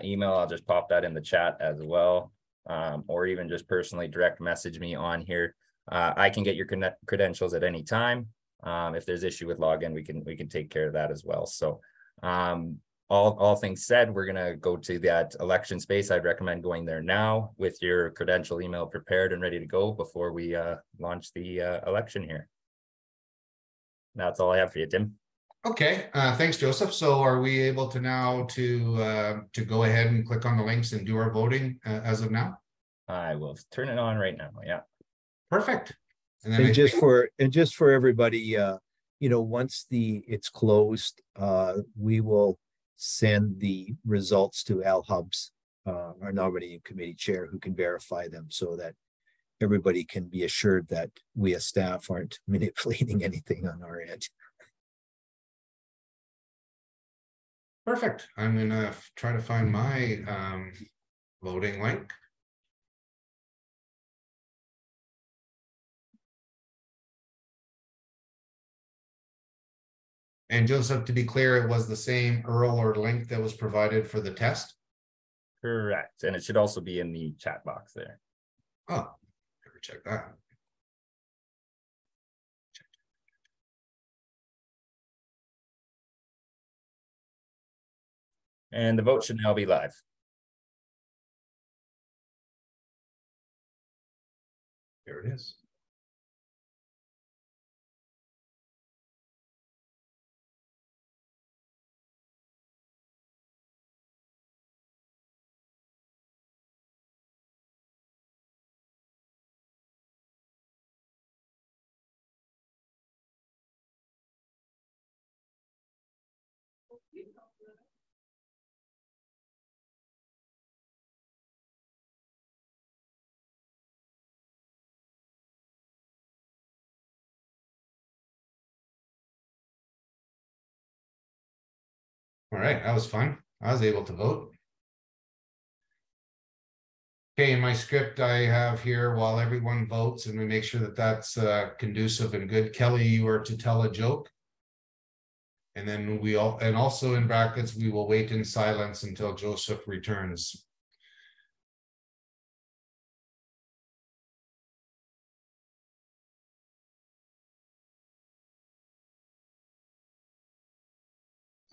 email. I'll just pop that in the chat as well, or even just personally direct message me on here. I can get your credentials at any time. If there's issue with login, we can take care of that as well. So all things said, we're gonna go to that election space. I'd recommend going there now with your credential email prepared and ready to go before we launch the election here. That's all I have for you, Tim. Okay, thanks, Joseph. So are we able to now to go ahead and click on the links and do our voting as of now? I will turn it on right now. Yeah. Perfect. And then just for everybody, once it's closed, we will send the results to Al Hubbs, our nominating committee chair, who can verify them so that everybody can be assured that we as staff aren't manipulating anything on our end. Perfect. I'm gonna try to find my voting link. And Joseph, to be clear, it was the same URL or link that was provided for the test? Correct. And it should also be in the chat box there. Oh, never check that. And the vote should now be live. There it is. All right, that was fun. I was able to vote. Okay, in my script I have here, while everyone votes and we make sure that that's conducive and good. Kelly, you are to tell a joke. And then and also in brackets, we will wait in silence until Joseph returns.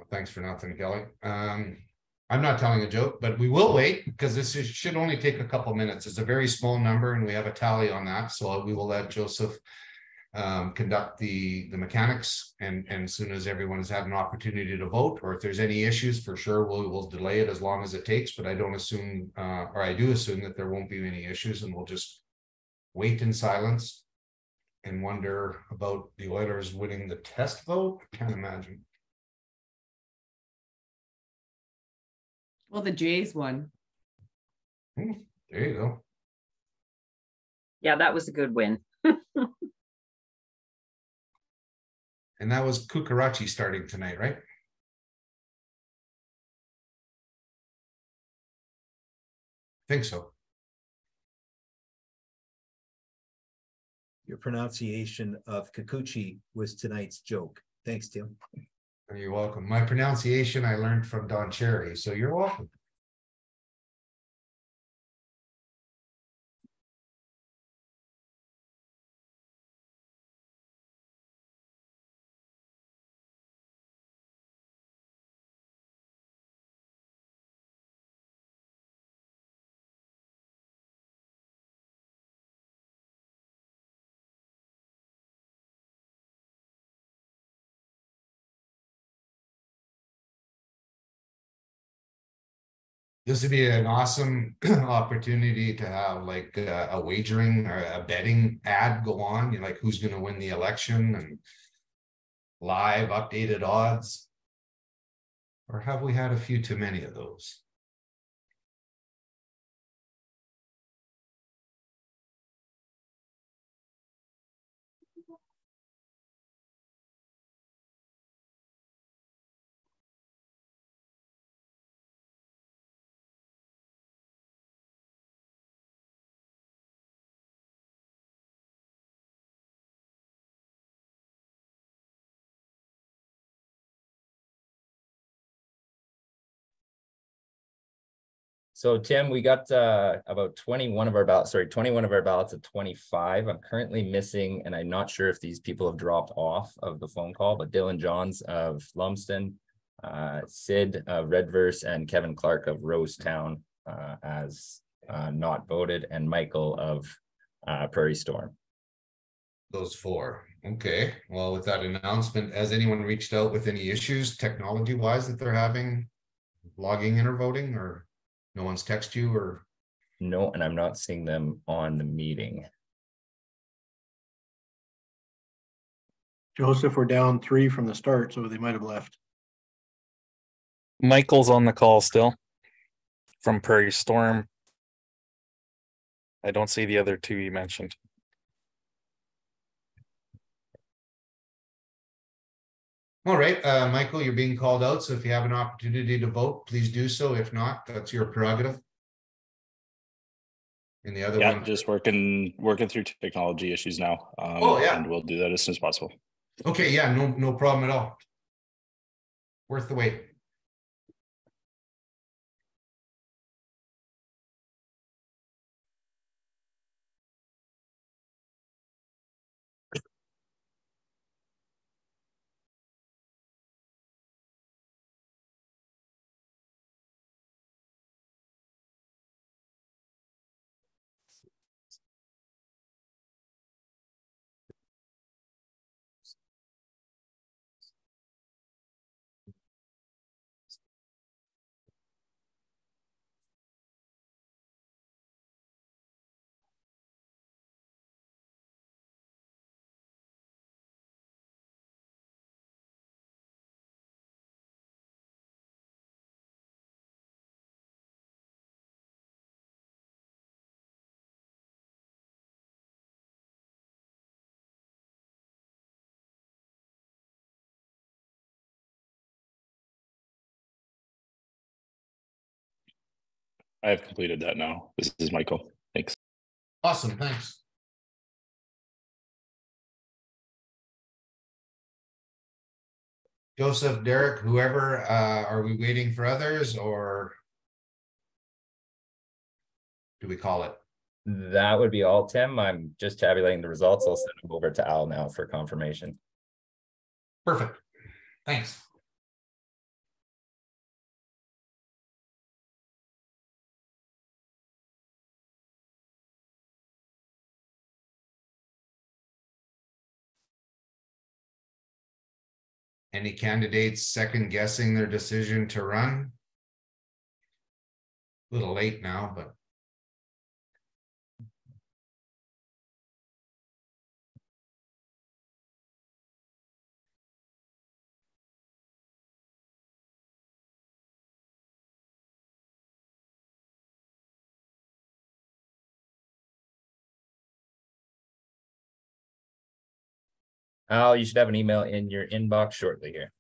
Thanks for nothing, Kelly. I'm not telling a joke, but we will wait because this should only take a couple minutes. It's a very small number and we have a tally on that. So we will let Joseph conduct the mechanics, and as soon as everyone has had an opportunity to vote, or if there's any issues, for sure we'll delay it as long as it takes, but I don't assume or I do assume that there won't be any issues, and we'll just wait in silence and wonder about the Oilers winning the test vote. Can't imagine. Well, the Jays won. There you go. Yeah, that was a good win. And that was Kukarachi starting tonight, right? I think so. Your pronunciation of Kikuchi was tonight's joke. Thanks, Tim. You're welcome. My pronunciation I learned from Don Cherry, so you're welcome. This would be an awesome opportunity to have like a wagering or a betting ad go on, you know, like who's going to win the election and live updated odds. Or have we had a few too many of those? So Tim, we got about 21 of our ballots at 25. I'm currently missing, and I'm not sure if these people have dropped off of the phone call, but Dylan Johns of Lumsden, Sid of Redverse, and Kevin Clark of Rosetown as not voted, and Michael of Prairie Storm. Those four. Okay. Well, with that announcement, has anyone reached out with any issues technology-wise that they're having logging in or voting, or no one's text you? Or no, and I'm not seeing them on the meeting. Joseph, we're down 3 from the start, so they might have left. Michael's on the call still from Prairie Storm. I don't see the other two you mentioned. all right, Michael, you're being called out, so if you have an opportunity to vote, please do so. If not, that's your prerogative. And the other one, just working through technology issues now. And we'll do that as soon as possible. Okay, yeah, no problem at all. Worth the wait. I have completed that now. This is Michael. Thanks. Awesome, thanks. Joseph, Derek, whoever, are we waiting for others or do we call it? That would be all, Tim. I'm just tabulating the results. I'll send them over to Al now for confirmation. Perfect. Thanks. Any candidates second guessing their decision to run? A little late now, but. Al, you should have an email in your inbox shortly here.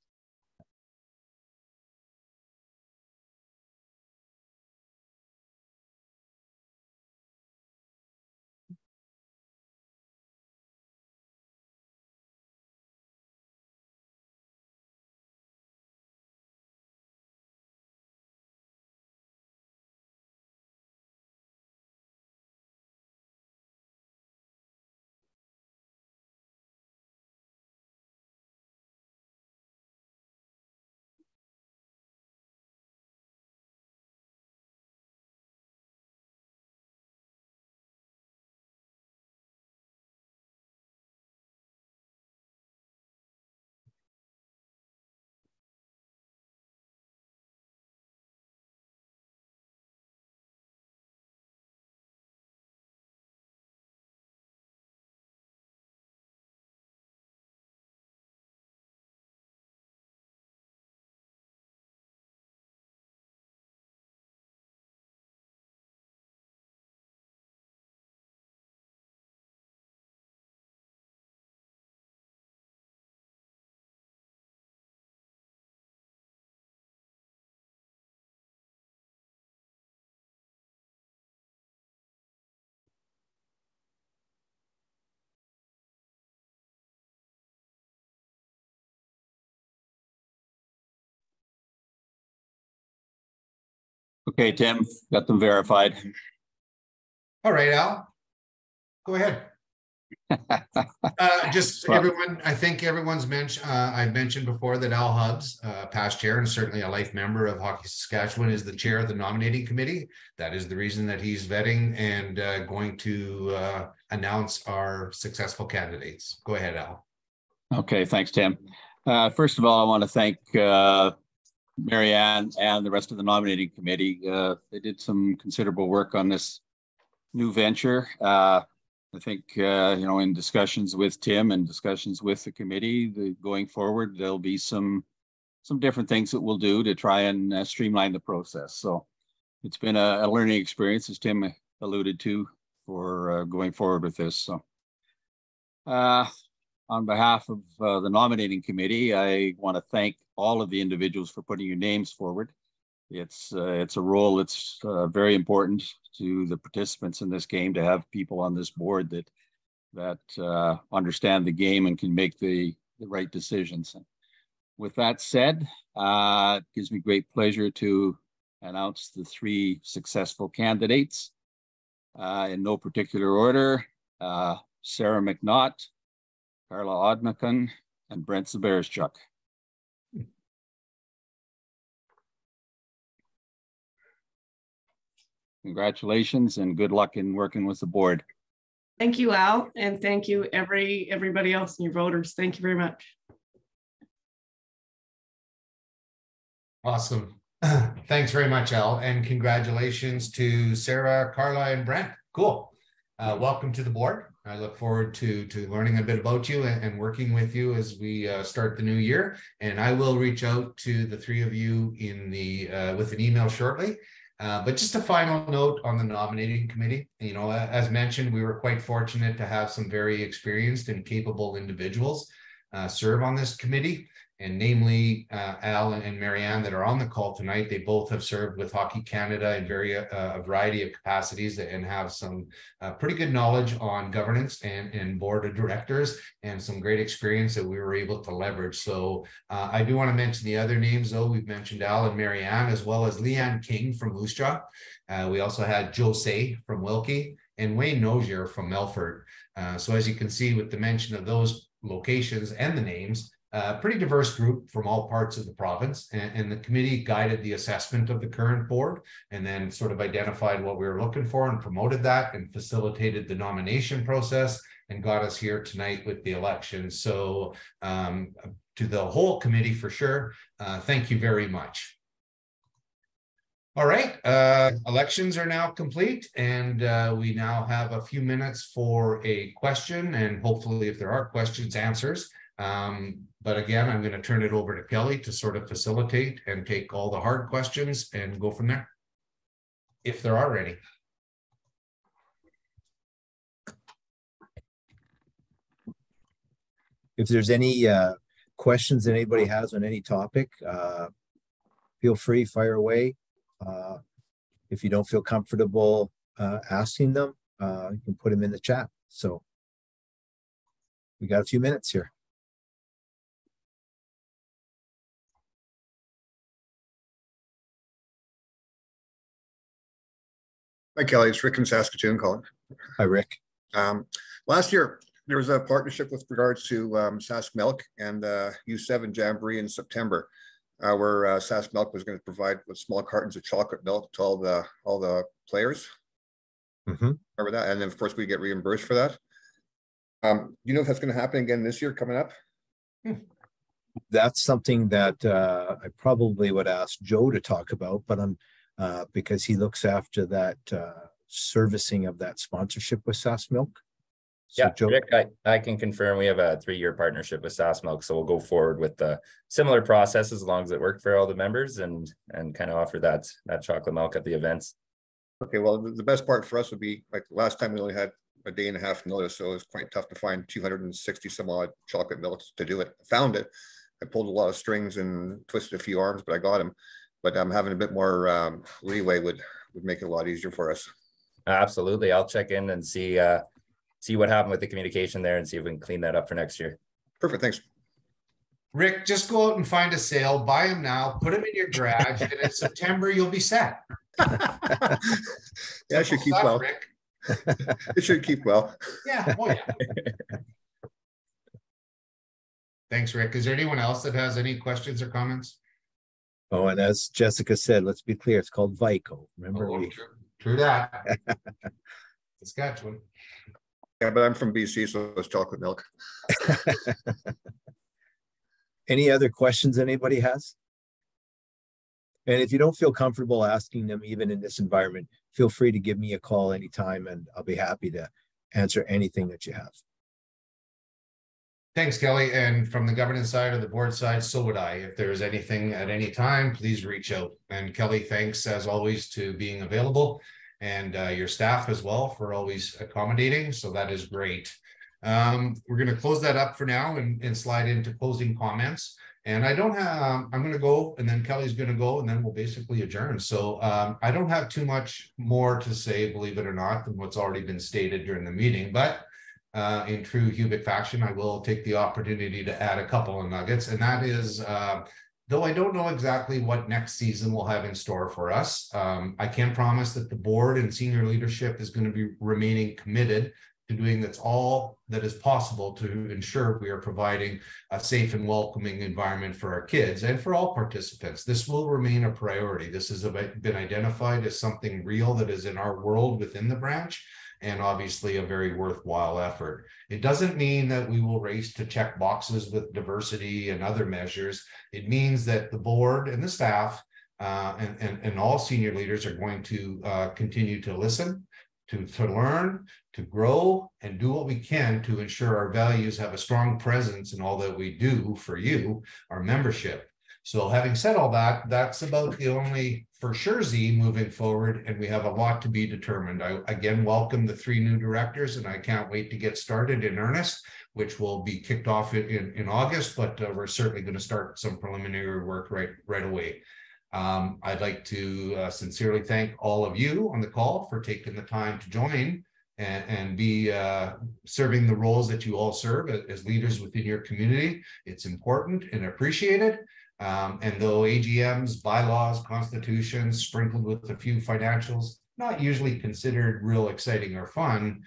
Okay, Tim, got them verified. All right, Al, go ahead. Just Well, everyone, I think everyone's mentioned, I've mentioned before that Al Hubbs, past chair and certainly a life member of Hockey Saskatchewan, is the chair of the nominating committee. That is the reason that he's vetting and going to announce our successful candidates. Go ahead, Al. okay, thanks, Tim. First of all, I want to thank Mary Ann and the rest of the nominating committee. They did some considerable work on this new venture. I think, in discussions with Tim and discussions with the committee, going forward, there'll be some different things that we'll do to try and streamline the process. So it's been a learning experience, as Tim alluded to, for going forward with this. So on behalf of the nominating committee, I want to thank all of the individuals for putting your names forward. It's a role that's very important to the participants in this game, to have people on this board that understand the game and can make the right decisions. With that said, it gives me great pleasure to announce the 3 successful candidates in no particular order: Sarah McNaught, Carla Odmakan, and Brent Zaberschuk. Congratulations and good luck in working with the board. Thank you, Al, and thank you everybody else and your voters. Thank you very much. Awesome. Thanks very much, Al, and congratulations to Sarah, Carla, and Brent. Cool. Welcome to the board. I look forward to learning a bit about you and working with you as we start the new year. And I will reach out to the 3 of you in the with an email shortly. But just a final note on the nominating committee. As mentioned, we were quite fortunate to have some very experienced and capable individuals serve on this committee. and namely Al and Marianne that are on the call tonight. They both have served with Hockey Canada in a variety of capacities and have some pretty good knowledge on governance and board of directors, and some great experience that we were able to leverage. So I do want to mention the other names, though. We've mentioned Al and Marianne, as well as Leanne King from Moose Jaw. We also had Jose from Wilkie and Wayne Nozier from Melfort. So as you can see with the mention of those locations and the names, pretty diverse group from all parts of the province, and the committee guided the assessment of the current board and then sort of identified what we were looking for and promoted that and facilitated the nomination process and got us here tonight with the election. So to the whole committee, for sure, thank you very much. All right, elections are now complete, and we now have a few minutes for a question, and hopefully if there are questions, answers. But again, I'm going to turn it over to Kelly to sort of facilitate and take all the hard questions and go from there, if there are any. If there's any questions that anybody has on any topic, feel free, fire away. If you don't feel comfortable asking them, you can put them in the chat. So we got a few minutes here. Hi, Kelly. It's Rick in Saskatchewan calling. Hi, Rick. Last year, there was a partnership with regards to Sask Milk and U7 Jamboree in September, where Sask Milk was going to provide with small cartons of chocolate milk to all the players. Mm-hmm. Remember that? And then, of course, we get reimbursed for that. Do you know if that's going to happen again this year coming up? That's something that I probably would ask Joe to talk about, but because he looks after that servicing of that sponsorship with Sask Milk. So Yeah, Joe, Rick, I can confirm we have a 3-year partnership with Sask Milk, so we'll go forward with the similar process as long as it worked for all the members and kind of offer that chocolate milk at the events. Okay, well, the best part for us would be, like last time we only had a day and a half notice, so it was quite tough to find 260 some odd chocolate milks to do it. I found it. I pulled a lot of strings and twisted a few arms, but I got them. But I'm having a bit more leeway would make it a lot easier for us. Absolutely. I'll check in and see what happened with the communication there and see if we can clean that up for next year. Perfect. Thanks. Rick, just go out and find a sale, buy them now, put them in your garage, and in September, you'll be set. Yeah, it should keep well. Rick. It should keep well. Yeah. Oh, yeah. Thanks, Rick. Is there anyone else that has any questions or comments? Oh, and as Jessica said, let's be clear, it's called Vico. Remember? Oh, true that. Saskatchewan. Yeah, but I'm from BC, so it's chocolate milk. Any other questions anybody has? And if you don't feel comfortable asking them, even in this environment, feel free to give me a call anytime, and I'll be happy to answer anything that you have. Thanks, Kelly. And from the governance side or the board side, so would I. If there's anything at any time, please reach out. And Kelly, thanks as always to being available, and your staff as well for always accommodating. So that is great. We're going to close that up for now and slide into closing comments. And I don't have, I'm going to go, and then Kelly's going to go, and then we'll basically adjourn. So I don't have too much more to say, believe it or not, than what's already been stated during the meeting. But in true Hubic fashion, I will take the opportunity to add a couple of nuggets. And that is, though I don't know exactly what next season will have in store for us, I can promise that the board and senior leadership is going to be remaining committed to doing that's all that is possible to ensure we are providing a safe and welcoming environment for our kids and for all participants. This will remain a priority. This has been identified as something real that is in our world within the branch, and obviously a very worthwhile effort. It doesn't mean that we will race to check boxes with diversity and other measures. It means that the board and the staff and all senior leaders are going to continue to listen, to learn, to grow, and do what we can to ensure our values have a strong presence in all that we do for you, our membership. So having said all that, that's about the only for sure Z moving forward, and we have a lot to be determined. I again welcome the 3 new directors, and I can't wait to get started in earnest, which will be kicked off in August, but we're certainly going to start some preliminary work right away. I'd like to sincerely thank all of you on the call for taking the time to join and be serving the roles that you all serve as leaders within your community. It's important and appreciated. And though AGMs, bylaws, constitutions, sprinkled with a few financials, not usually considered real exciting or fun,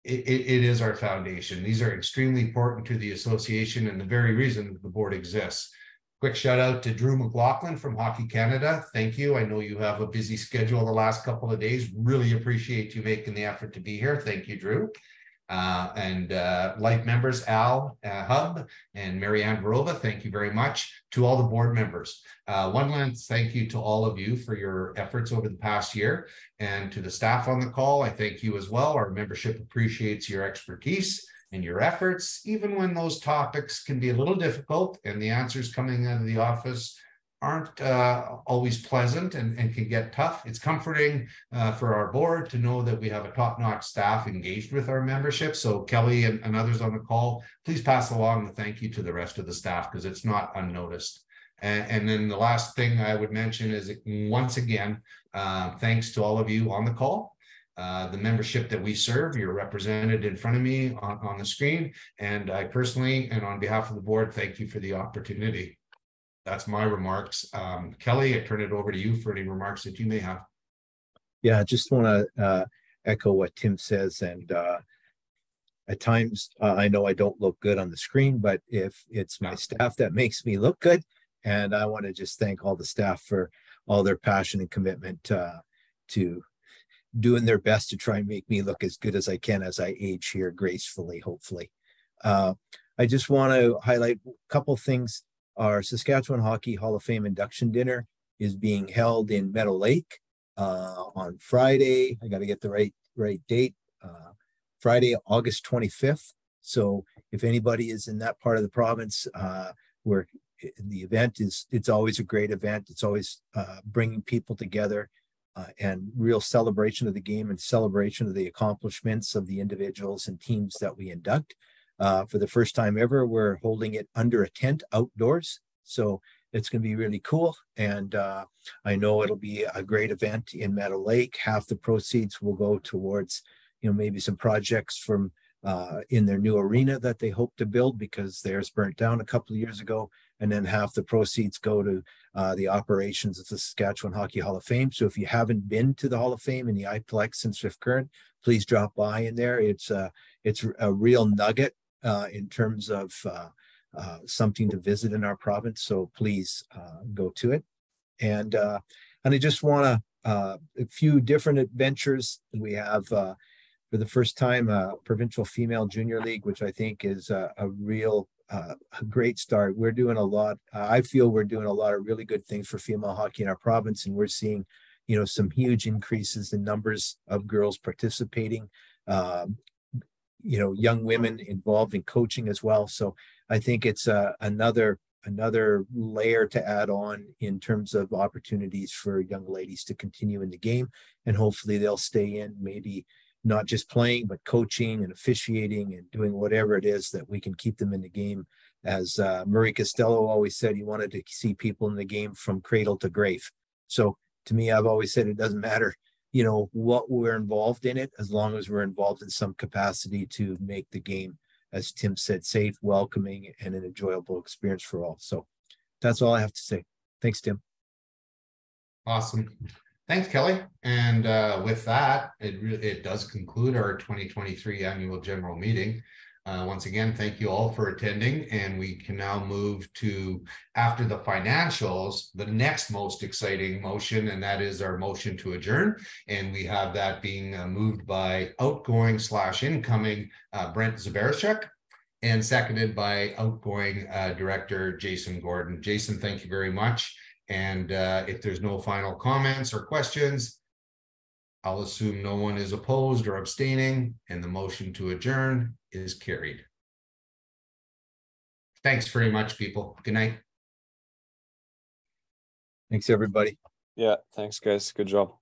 it is our foundation. These are extremely important to the association and the very reason that the board exists. Quick shout out to Drew McLaughlin from Hockey Canada. Thank you. I know you have a busy schedule the last couple of days. Really appreciate you making the effort to be here. Thank you, Drew. And life members, Al Hub and Marianne Verova, thank you very much. To all the board members, one last thank you to all of you for your efforts over the past year, and to the staff on the call, I thank you as well. Our membership appreciates your expertise and your efforts, even when those topics can be a little difficult and the answers coming out of the office aren't always pleasant and can get tough. It's comforting for our board to know that we have a top-notch staff engaged with our membership. So Kelly and others on the call, please pass along the thank you to the rest of the staff, because it's not unnoticed. And then the last thing I would mention is, once again, thanks to all of you on the call. The membership that we serve, you're represented in front of me on the screen. And I personally, and on behalf of the board, thank you for the opportunity. That's my remarks. Kelly, I turn it over to you for any remarks that you may have. Yeah, I just want to echo what Tim says. And at times, I know I don't look good on the screen, but if it's my staff that makes me look good, and I want to just thank all the staff for all their passion and commitment to doing their best to try and make me look as good as I can as I age here gracefully, hopefully. I just want to highlight a couple things. Our Saskatchewan Hockey Hall of Fame induction dinner is being held in Meadow Lake on Friday. I got to get the right date. Friday, August 25th. So if anybody is in that part of the province where the event is, it's always a great event. It's always bringing people together and real celebration of the game and celebration of the accomplishments of the individuals and teams that we induct. For the first time ever, we're holding it under a tent outdoors. So it's going to be really cool. And I know it'll be a great event in Meadow Lake. Half the proceeds will go towards, maybe some projects from in their new arena that they hope to build, because theirs burnt down a couple of years ago. And then half the proceeds go to the operations of the Saskatchewan Hockey Hall of Fame. So if you haven't been to the Hall of Fame in the iPlex in Swift Current, please drop by in there. It's a real nugget in terms of something to visit in our province. So please go to it. And I just want a few different adventures. We have for the first time a provincial female junior league, which I think is a real a great start. We're doing a lot. I feel we're doing a lot of really good things for female hockey in our province, and we're seeing, some huge increases in numbers of girls participating. Young women involved in coaching as well. So I think it's another layer to add on in terms of opportunities for young ladies to continue in the game, and hopefully they'll stay in, maybe not just playing, but coaching and officiating and doing whatever it is that we can keep them in the game. As Murray Costello always said, he wanted to see people in the game from cradle to grave. So to me, I've always said it doesn't matter, what we're involved in it, as long as we're involved in some capacity to make the game, as Tim said, safe, welcoming, and an enjoyable experience for all. So that's all I have to say. Thanks, Tim. Awesome. Thanks, Kelly. And with that, it does conclude our 2023 annual general meeting. Once again, thank you all for attending, and we can now move to, after the financials, the next most exciting motion, and that is our motion to adjourn. And we have that being moved by outgoing/incoming Brent Zabarchuk, and seconded by outgoing Director Jason Gordon. Jason, thank you very much. And if there's no final comments or questions, I'll assume no one is opposed or abstaining, and the motion to adjourn is carried. Thanks very much, people. Good night. Thanks, everybody. Yeah, thanks, guys. Good job.